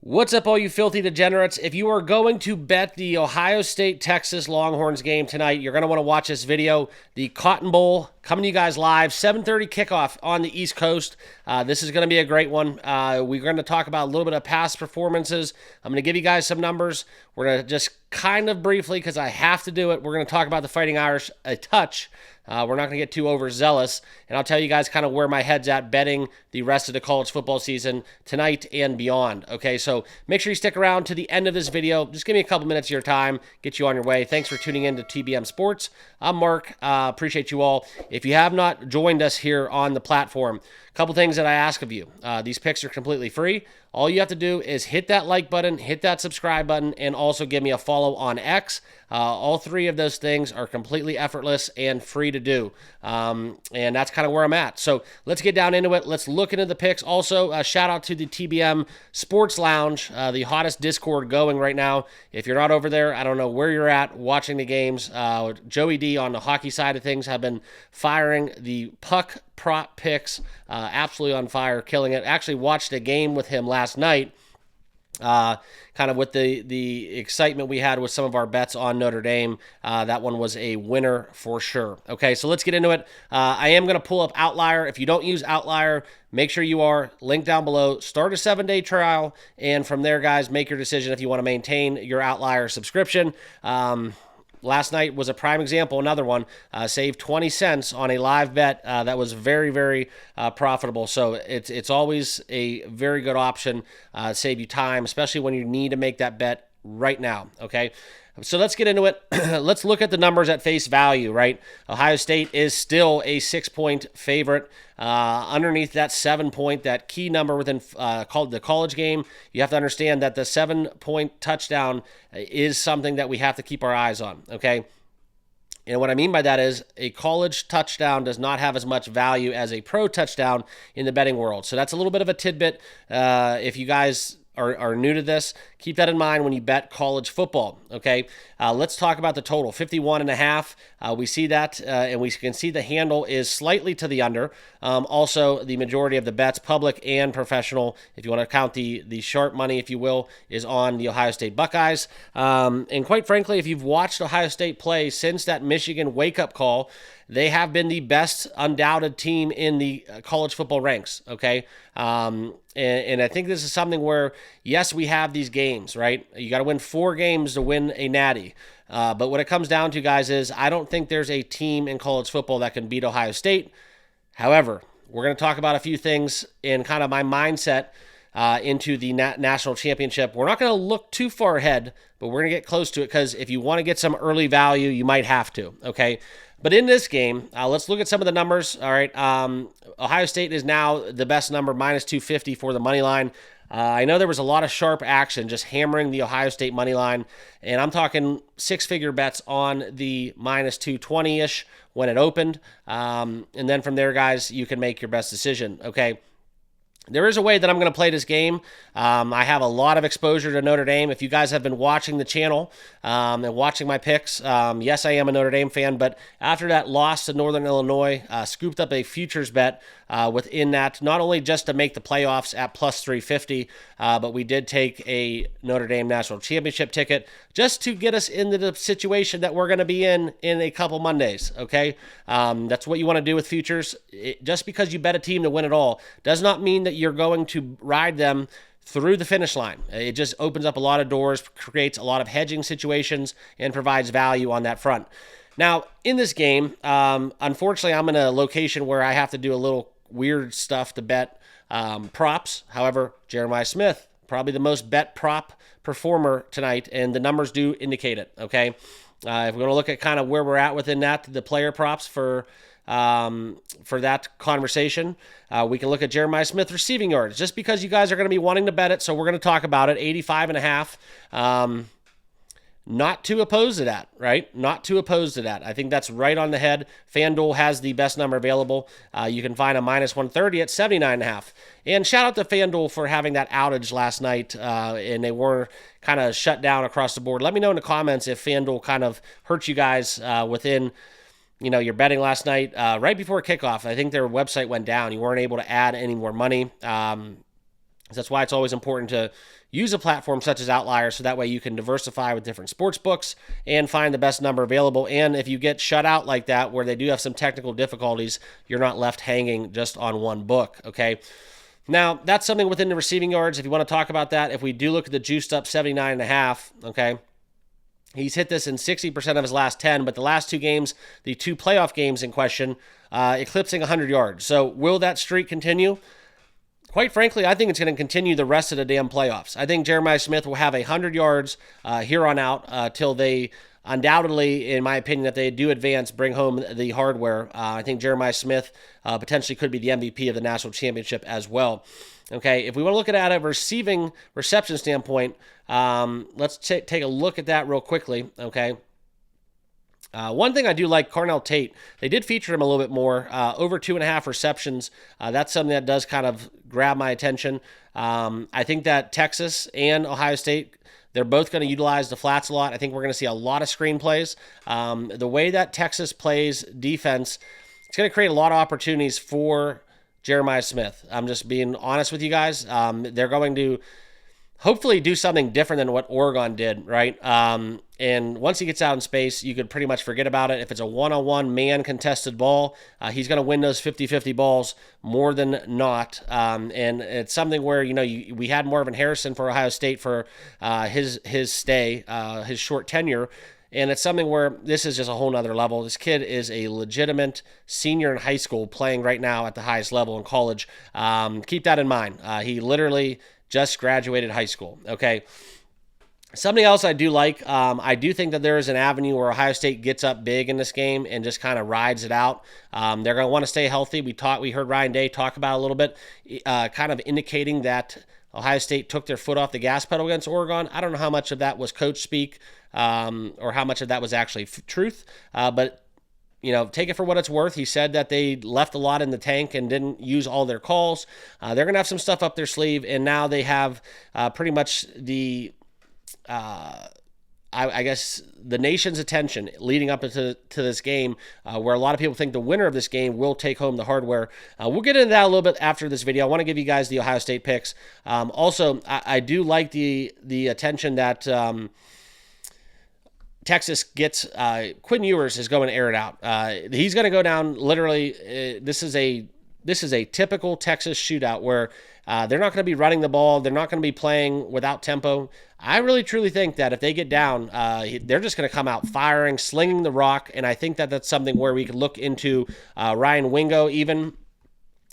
What's up, all you filthy degenerates? If you are going to bet the Ohio State-Texas Longhorns game tonight, you're going to want to watch this video. The Cotton Bowl coming to you guys live, 7:30 kickoff on the East Coast. This is going to be a great one. We're going to talk about a little bit of past performances. I'm going to give you guys some numbers. We're going to just kind of briefly, because I have to do it, we're going to talk about the Fighting Irish a touch. We're not going to get too overzealous, and I'll tell you guys kind of where my head's at betting the rest of the college football season tonight and beyond. Okay, so make sure you stick around to the end of this video. Just give me a couple minutes of your time, get you on your way. Thanks for tuning in to TBM Sports. I'm Mark. Appreciate you all. If you have not joined us here on the platform, a couple things that I ask of you. These picks are completely free. All you have to do is hit that like button, hit that subscribe button, and also give me a follow on X. All three of those things are completely effortless and free to do. And that's kind of where I'm at. So let's get down into it. Let's look into the picks. Also, shout out to the TBM Sports Lounge, the hottest Discord going right now. If you're not over there, I don't know where you're at watching the games. Joey D on the hockey side of things have been firing the puck prop picks, absolutely on fire, killing it. Actually watched a game with him last night, kind of with the excitement we had with some of our bets on Notre Dame. That one was a winner for sure. Okay, so let's get into it. I am going to pull up Outlier. If you don't use Outlier, make sure you are. Link down below. Start a 7-day trial, and from there, guys, make your decision if you want to maintain your Outlier subscription. Last night was a prime example, another one. Saved 20 cents on a live bet that was very, very profitable. So it's always a very good option. Save you time, especially when you need to make that bet right now, okay? So let's get into it. Let's look at the numbers at face value, right? Ohio State is still a 6-point favorite. Underneath that 7-point, that key number within the college game, you have to understand that the 7-point touchdown is something that we have to keep our eyes on, okay? And what I mean by that is a college touchdown does not have as much value as a pro touchdown in the betting world. So that's a little bit of a tidbit. If you guys are new to this, keep that in mind when you bet college football, okay? Let's talk about the total, 51.5. We see that, and we can see the handle is slightly to the under. Also, the majority of the bets, public and professional, if you want to count the sharp money, if you will, is on the Ohio State Buckeyes. And quite frankly, if you've watched Ohio State play since that Michigan wake-up call, they have been the best undoubted team in the college football ranks, okay? And I think this is something where, yes, we have these games, right? You got to win 4 games to win a natty. But what it comes down to, guys, is I don't think there's a team in college football that can beat Ohio State. However, we're going to talk about a few things in kind of my mindset into the national championship. We're not going to look too far ahead, but we're going to get close to it because if you want to get some early value, you might have to, okay? But in this game, let's look at some of the numbers. All right, Ohio State is now the best number, minus 250 for the money line. I know there was a lot of sharp action just hammering the Ohio State money line, and I'm talking 6-figure bets on the minus 220-ish when it opened. And then from there, guys, you can make your best decision, okay? There is a way that I'm going to play this game. I have a lot of exposure to Notre Dame. If you guys have been watching the channel and watching my picks, yes, I am a Notre Dame fan, but after that loss to Northern Illinois, scooped up a futures bet within that, not only just to make the playoffs at plus 350, but we did take a Notre Dame national championship ticket just to get us into the situation that we're going to be in a couple Mondays, okay? That's what you want to do with futures. Just because you bet a team to win it all does not mean that you're going to ride them through the finish line. It just opens up a lot of doors, creates a lot of hedging situations, and provides value on that front. Now, in this game, unfortunately, I'm in a location where I have to do a little weird stuff to bet props. However, Jeremiah Smith, probably the most bet prop performer tonight, and the numbers do indicate it, okay? If we're going to look at kind of where we're at within that, the player props for that conversation, we can look at Jeremiah Smith receiving yards, just because you guys are going to be wanting to bet it, so we're going to talk about it. 85.5. Not too opposed to that, right? Not too opposed to that. I think that's right on the head. FanDuel has the best number available. You can find a minus 130 at 79.5. And shout out to FanDuel for having that outage last night, and they were kind of shut down across the board. Let me know in the comments if FanDuel kind of hurt you guys within your betting last night. Right before kickoff, I think their website went down. You weren't able to add any more money. That's why it's always important to use a platform such as Outlier, so that way you can diversify with different sports books and find the best number available. And if you get shut out like that, where they do have some technical difficulties, you're not left hanging just on one book, okay? Now, that's something within the receiving yards. If you want to talk about that, if we do look at the juiced up 79.5, okay, he's hit this in 60% of his last 10, but the last 2 games, the 2 playoff games in question, eclipsing 100 yards. So will that streak continue? Quite frankly, I think it's going to continue the rest of the damn playoffs. I think Jeremiah Smith will have 100 yards here on out till they undoubtedly, in my opinion, if they do advance, bring home the hardware. I think Jeremiah Smith potentially could be the MVP of the national championship as well. Okay, if we want to look at it at a receiving reception standpoint, let's take a look at that real quickly, okay? One thing I do like, Carnell Tate, they did feature him a little bit more, over 2.5 receptions. That's something that does kind of grab my attention. I think that Texas and Ohio State, they're both going to utilize the flats a lot. I think we're going to see a lot of screen plays. The way that Texas plays defense, it's going to create a lot of opportunities for Jeremiah Smith. I'm just being honest with you guys. They're going to hopefully do something different than what Oregon did, right? And once he gets out in space, you could pretty much forget about it. If it's a one-on-one man-contested ball, he's going to win those 50-50 balls more than not. And it's something where, we had Marvin Harrison for Ohio State for his stay, his short tenure. And it's something where this is just a whole nother level. This kid is a legitimate senior in high school playing right now at the highest level in college. Keep that in mind. He literally just graduated high school, okay? Something else I do like, I do think that there is an avenue where Ohio State gets up big in this game and just kind of rides it out. They're going to want to stay healthy. We heard Ryan Day talk about it a little bit, kind of indicating that Ohio State took their foot off the gas pedal against Oregon. I don't know how much of that was coach speak or how much of that was actually truth, but take it for what it's worth. He said that they left a lot in the tank and didn't use all their calls. They're going to have some stuff up their sleeve, and now they have pretty much the, I guess, the nation's attention leading up to this game, where a lot of people think the winner of this game will take home the hardware. We'll get into that a little bit after this video. I want to give you guys the Ohio State picks. Also, I do like the attention that Texas gets. Quinn Ewers is going to air it out. He's going to go down literally. This is a typical Texas shootout where they're not going to be running the ball. They're not going to be playing without tempo. I really truly think that if they get down, they're just going to come out firing, slinging the rock, and I think that that's something where we could look into Ryan Wingo even.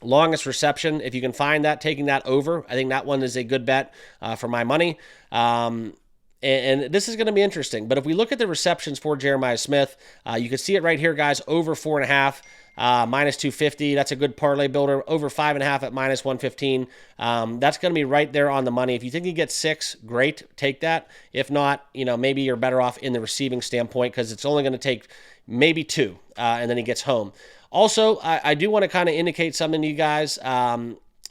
Longest reception, if you can find that, taking that over. I think that one is a good bet for my money. And this is going to be interesting. But if we look at the receptions for Jeremiah Smith, you can see it right here, guys, over 4.5, minus 250. That's a good parlay builder. Over 5.5 at minus 115. That's going to be right there on the money. If you think he gets 6, great, take that. If not, maybe you're better off in the receiving standpoint because it's only going to take maybe 2, and then he gets home. Also, I do want to kind of indicate something to you guys.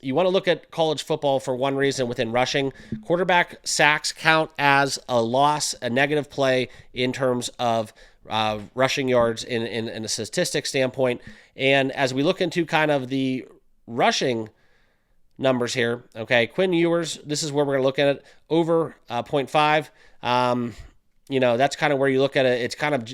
You want to look at college football for one reason within rushing. Quarterback sacks count as a loss, a negative play in terms of rushing yards in a statistic standpoint. And as we look into kind of the rushing numbers here, okay, Quinn Ewers, this is where we're going to look at it, over 0.5. That's kind of where you look at it. It's kind of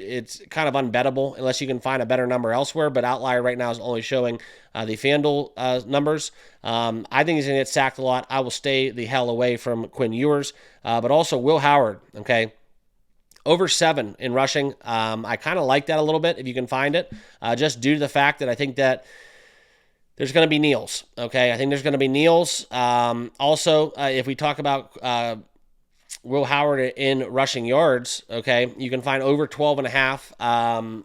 unbettable unless you can find a better number elsewhere. But Outlier right now is only showing the FanDuel numbers. I think he's going to get sacked a lot. I will stay the hell away from Quinn Ewers, but also Will Howard. Okay, over 7 in rushing. I kind of like that a little bit if you can find it, just due to the fact that I think that there's going to be kneels. Okay, I think there's going to be kneels. Also, if we talk about Will Howard in rushing yards, okay, you can find over 12.5.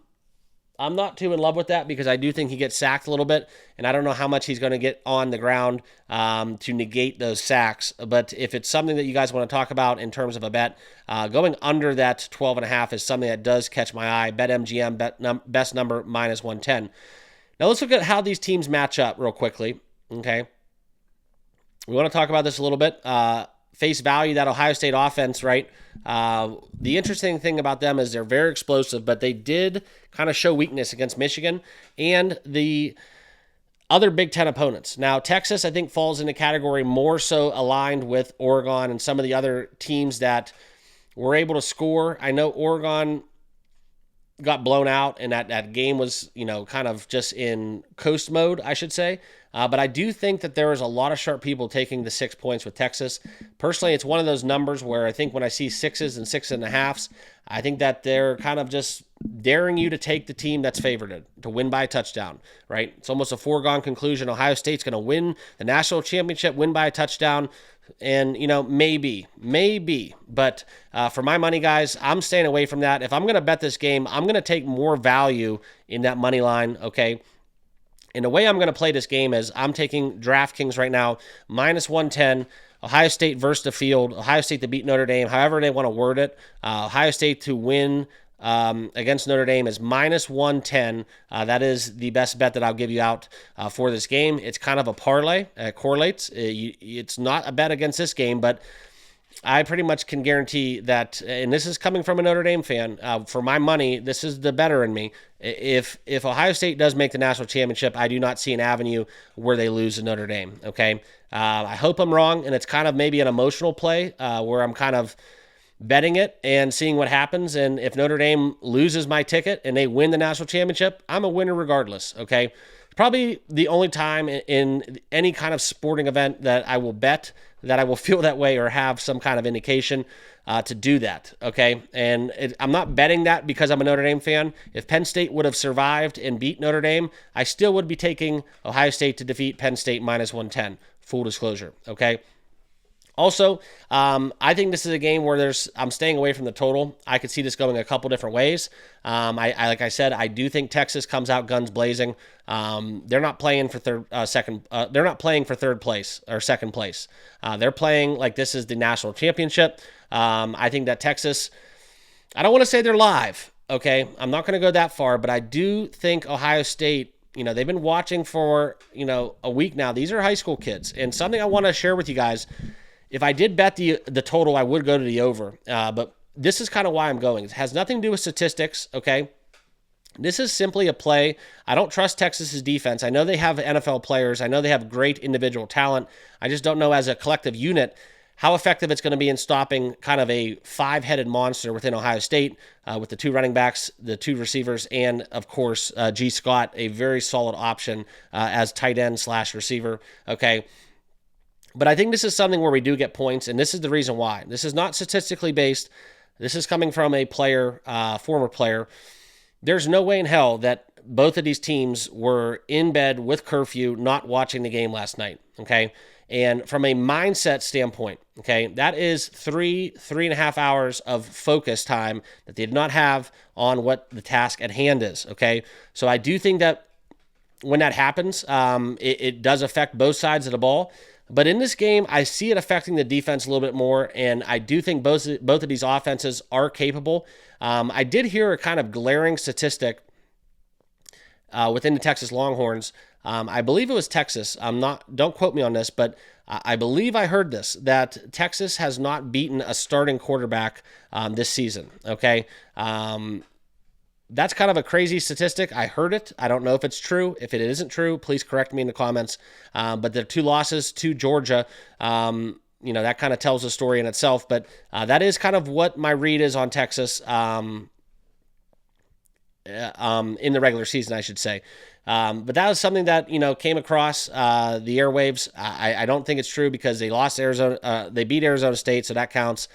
I'm not too in love with that because I do think he gets sacked a little bit, and I don't know how much he's going to get on the ground to negate those sacks. But if it's something that you guys want to talk about in terms of a bet, going under that 12.5 is something that does catch my eye. BetMGM, best number, minus 110. Now let's look at how these teams match up real quickly, okay? We want to talk about this a little bit. Face value, that Ohio State offense, right? The interesting thing about them is they're very explosive, but they did kind of show weakness against Michigan. And the Other Big Ten opponents. Now, Texas, I think, falls in a category more so aligned with Oregon and some of the other teams that were able to score. I know Oregon got blown out, and that game was, kind of just in coast mode, I should say. But I do think that there is a lot of sharp people taking the 6 points with Texas. Personally, it's one of those numbers where I think when I see 6s and 6.5s, I think that they're kind of just daring you to take the team that's favored to win by a touchdown, right? It's almost a foregone conclusion. Ohio State's going to win the national championship, win by a touchdown. And, maybe. But for my money, guys, I'm staying away from that. If I'm going to bet this game, I'm going to take more value in that money line, okay? And the way I'm going to play this game is I'm taking DraftKings right now, -110, Ohio State versus the field, Ohio State to beat Notre Dame, however they want to word it. Ohio State to win against Notre Dame is -110. That is the best bet that I'll give you out for this game. It's kind of a parlay. It correlates. It's not a bet against this game, but I pretty much can guarantee that, and this is coming from a Notre Dame fan, for my money, this is the better in me. If Ohio State does make the national championship, I do not see an avenue where they lose to Notre Dame, okay? I hope I'm wrong, and it's kind of maybe an emotional play where I'm kind of betting it and seeing what happens. And if Notre Dame loses my ticket and they win the national championship, I'm a winner regardless, okay? Probably the only time in any kind of sporting event that I will bet that I will feel that way or have some kind of indication to do that, okay? And I'm not betting that because I'm a Notre Dame fan. If Penn State would have survived and beat Notre Dame, I still would be taking Ohio State to defeat Penn State -110. Full disclosure, okay? Also, I think this is a game where I'm staying away from the total. I could see this going a couple different ways. Like I said, I do think Texas comes out guns blazing. They're not playing for they're not playing for third place or second place. They're playing like this is the national championship. I think that Texas, I don't want to say they're live. Okay, I'm not going to go that far, but I do think Ohio State. They've been watching for a week now. These are high school kids, and something I want to share with you guys. If I did bet the total, I would go to the over. But this is kind of why I'm going. It has nothing to do with statistics, okay? This is simply a play. I don't trust Texas's defense. I know they have NFL players. I know they have great individual talent. I just don't know as a collective unit how effective it's going to be in stopping kind of a five-headed monster within Ohio State with the two running backs, the two receivers, and, of course, G. Scott, a very solid option as tight end / receiver, okay? But I think this is something where we do get points, and this is the reason why. This is not statistically based. This is coming from a player, former player. There's no way in hell that both of these teams were in bed with curfew, not watching the game last night, okay? And from a mindset standpoint, okay, that is 3.5 hours of focus time that they did not have on what the task at hand is, okay? So I do think that when that happens, it does affect both sides of the ball. But in this game, I see it affecting the defense a little bit more, and I do think both of these offenses are capable. I did hear a kind of glaring statistic within the Texas Longhorns. I believe it was Texas. Don't quote me on this, but I believe I heard this, that Texas has not beaten a starting quarterback this season, okay? That's kind of a crazy statistic. I heard it. I don't know if it's true. If it isn't true, please correct me in the comments. But the 2 losses to Georgia, that kind of tells a story in itself. But that is kind of what my read is on Texas in the regular season, I should say. But that was something that, came across the airwaves. I don't think it's true because they lost Arizona. They beat Arizona State, so that counts.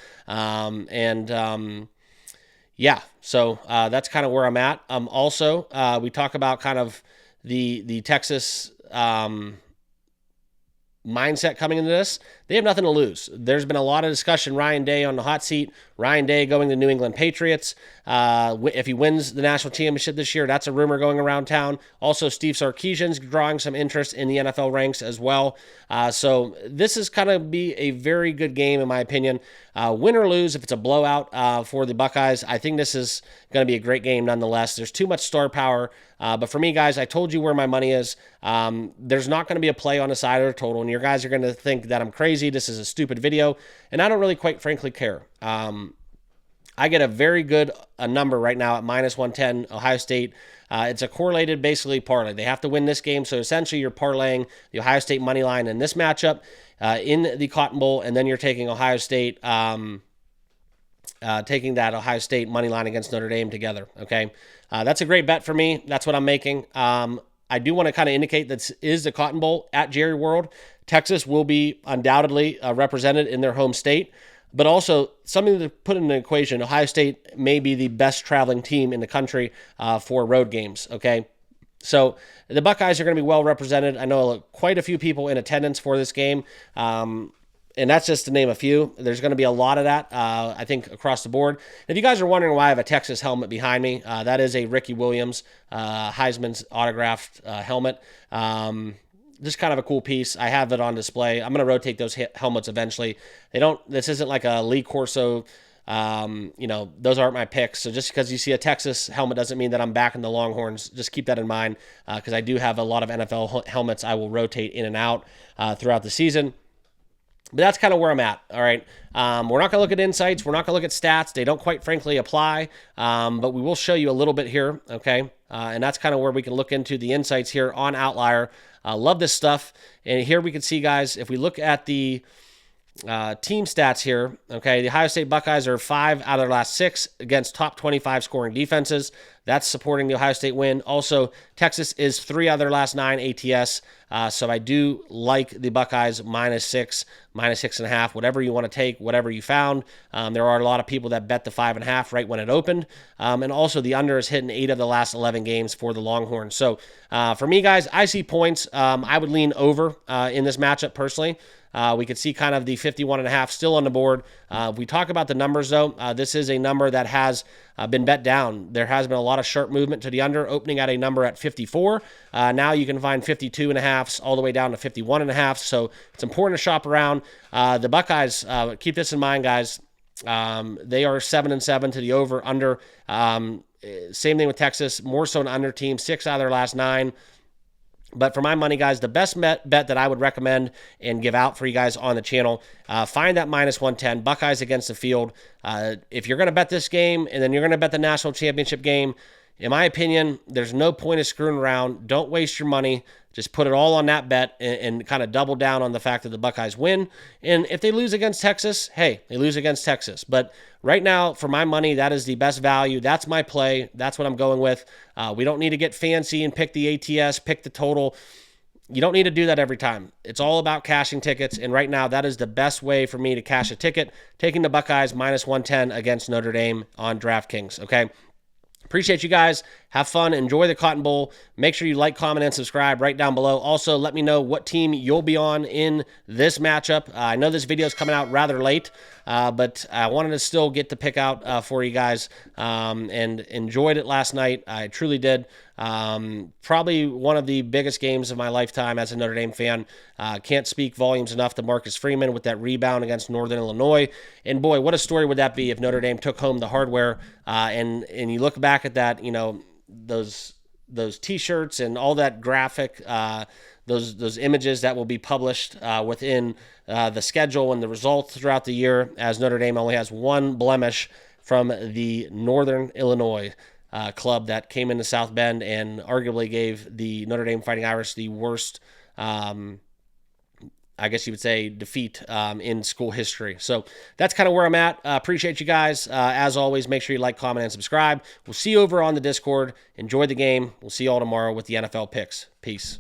Yeah, so that's kind of where I'm at. Also, we talk about kind of the Texas mindset coming into this. They have nothing to lose. There's been a lot of discussion. Ryan Day on the hot seat. Ryan Day going to New England Patriots. If he wins the national championship this year, that's a rumor going around town. Also, Steve Sarkisian's drawing some interest in the NFL ranks as well. So this is kind of be a very good game, in my opinion. Win or lose, if it's a blowout for the Buckeyes, I think this is going to be a great game nonetheless. There's too much star power. But for me, guys, I told you where my money is. There's not going to be a play on the side of the total, and your guys are going to think that I'm crazy. This is a stupid video, and I don't really quite frankly care. I get a very good number right now at minus 110, Ohio State. It's a correlated, basically, parlay. They have to win this game, so essentially you're parlaying the Ohio State money line in this matchup in the Cotton Bowl, and then you're taking Ohio State, taking that Ohio State money line against Notre Dame together, okay? That's a great bet for me. That's what I'm making. I do want to kind of indicate that this is the Cotton Bowl at Jerry World. Texas will be undoubtedly represented in their home state. But also, something to put in the equation, Ohio State may be the best traveling team in the country for road games, okay? So the Buckeyes are going to be well represented. I know quite a few people in attendance for this game, and that's just to name a few. There's going to be a lot of that, I think, across the board. If you guys are wondering why I have a Texas helmet behind me, that is a Ricky Williams Heisman's autographed helmet. Just kind of a cool piece. I have it on display. I'm going to rotate those helmets eventually. This isn't like a Lee Corso, those aren't my picks. So just because you see a Texas helmet doesn't mean that I'm backing the Longhorns. Just keep that in mind because I do have a lot of NFL helmets I will rotate in and out throughout the season. But that's kind of where I'm at, all right? We're not going to look at insights. We're not going to look at stats. They don't quite frankly apply, but we will show you a little bit here, okay? And that's kind of where we can look into the insights here on Outlier. Love this stuff. And here we can see, guys, if we look at the team stats here, okay, the Ohio State Buckeyes are 5 out of their last 6 against top 25 scoring defenses. That's supporting the Ohio State win. Also, Texas is 3 out of their last 9 ATS. So I do like the Buckeyes -6, -6.5, whatever you want to take, whatever you found. There are a lot of people that bet the 5.5 right when it opened. And also the under is hitting 8 of the last 11 games for the Longhorns. So for me, guys, I see points. I would lean over in this matchup personally. We could see kind of the 51.5 still on the board. If we talk about the numbers, though, this is a number that has been bet down. There has been a lot of sharp movement to the under, opening at a number at 54. Now you can find 52.5s all the way down to 51.5. So it's important to shop around. The Buckeyes, keep this in mind, guys. They are 7-7 to the over under. Same thing with Texas, more so an under team, 6 out of their last 9. But for my money, guys, the best bet that I would recommend and give out for you guys on the channel, find that -110, Buckeyes against the field. If you're going to bet this game and then you're going to bet the national championship game, in my opinion, there's no point of screwing around. Don't waste your money. Just put it all on that bet and kind of double down on the fact that the Buckeyes win. And if they lose against Texas, hey, they lose against Texas. But right now, for my money, that is the best value. That's my play. That's what I'm going with. We don't need to get fancy and pick the ATS, pick the total. You don't need to do that every time. It's all about cashing tickets, and right now that is the best way for me to cash a ticket, taking the Buckeyes -110 against Notre Dame on DraftKings, okay? Appreciate you guys. Have fun. Enjoy the Cotton Bowl. Make sure you like, comment, and subscribe right down below. Also, let me know what team you'll be on in this matchup. I know this video is coming out rather late, but I wanted to still get the pick out for you guys and enjoyed it last night. I truly did. Probably one of the biggest games of my lifetime as a Notre Dame fan. Can't speak volumes enough to Marcus Freeman with that rebound against Northern Illinois. And boy, what a story would that be if Notre Dame took home the hardware and you look back at that, those T-shirts and all that graphic, those images that will be published within the schedule and the results throughout the year, as Notre Dame only has one blemish from the Northern Illinois club that came into South Bend and arguably gave the Notre Dame Fighting Irish the worst, I guess you would say, defeat in school history. So that's kind of where I'm at. Appreciate you guys. As always, make sure you like, comment, and subscribe. We'll see you over on the Discord. Enjoy the game. We'll see you all tomorrow with the NFL picks. Peace.